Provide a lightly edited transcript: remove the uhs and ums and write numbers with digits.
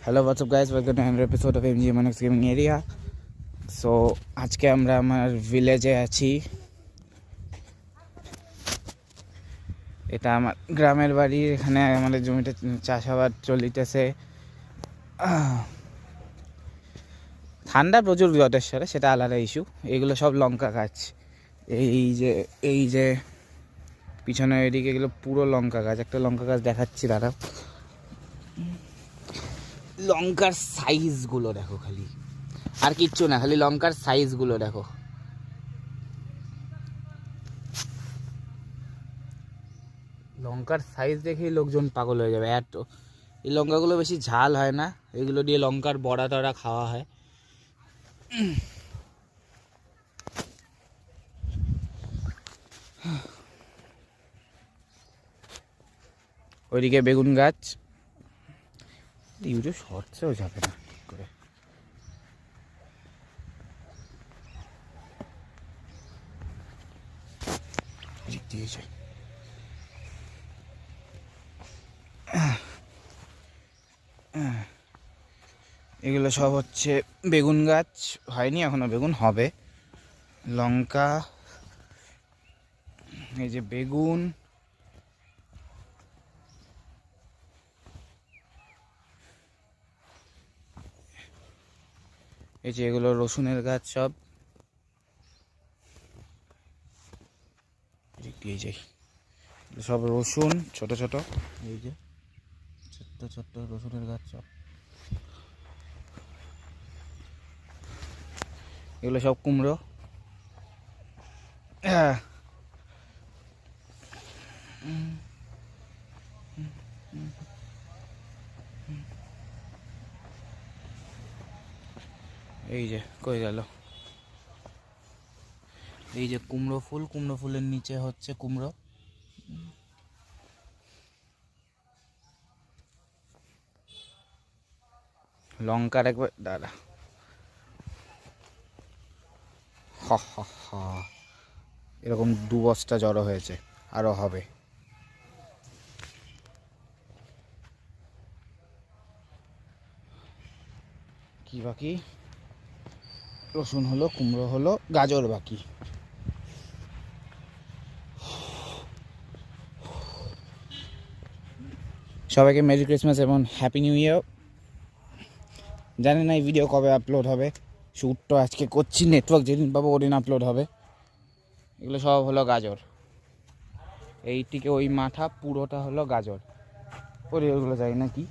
Hello, what's up guys, welcome to another episode of MG Manox Gaming Area. So আজকে আমরা আমার ভিলেজে আছি। এটা আমার গ্রামের বাড়ি। এখানে আমাদের জমিতে চাষাবাদ চলিতেছে। ঠান্ডা প্রচুর যথেষ্ট, সেটা আলাদা ইস্যু। এগুলো সব লঙ্কা গাছ। এই যে পিছনের এদিকে এগুলো পুরো লঙ্কা গাছ। একটা লঙ্কা গাছ দেখাচ্ছি দাঁড়াও। লঙ্কার সাইজগুলো দেখো, খালি আর কিচ্ছু না, খালি লঙ্কার সাইজগুলো দেখো। লঙ্কার সাইজ দেখেই লোকজন পাগল হয়ে যাবে। এত এই লঙ্কাগুলো বেশি ঝাল হয় না, এগুলো দিয়ে লঙ্কার বড়া টড়া খাওয়া হয়। ওইদিকে বেগুন গাছ। ইউটিউব শর্টসেও যাবে না ঠিক করে। এগুলো সব হচ্ছে বেগুন গাছ। হয়নি এখনো, বেগুন হবে। লঙ্কা, এই যে বেগুন, এই যে এগুলো রসুনের গাছ সব। দিয়ে যাই, সব রসুন ছোট ছোট, এই যে ছোট্ট ছোট্ট রসুনের গাছ সব। এগুলো সব কুমড়ো। এই যে কই গেল, এই যে কুমড়ো ফুল, কুমড়ো ফুলের নিচে হচ্ছে কুমড়ো। লঙ্কার একবার দাদা, এরকম 2 বস্তা জড়ো হয়েছে, আরো হবে। কি বাকি? রসুন হলো, কুমড়ো হলো, গাজর বাকি। সবাইকে মেরি ক্রিসমাস এবং হ্যাপি নিউ ইয়ার। জানি না এই ভিডিও কবে আপলোড হবে। শ্যুটটা আজকে করছি, নেটওয়ার্ক যেদিন পাবো ওদিন আপলোড হবে। এগুলো সব হলো গাজর। এইটিকে ওই মাথা পুরোটা হলো গাজর। ওগুলো যাই না কি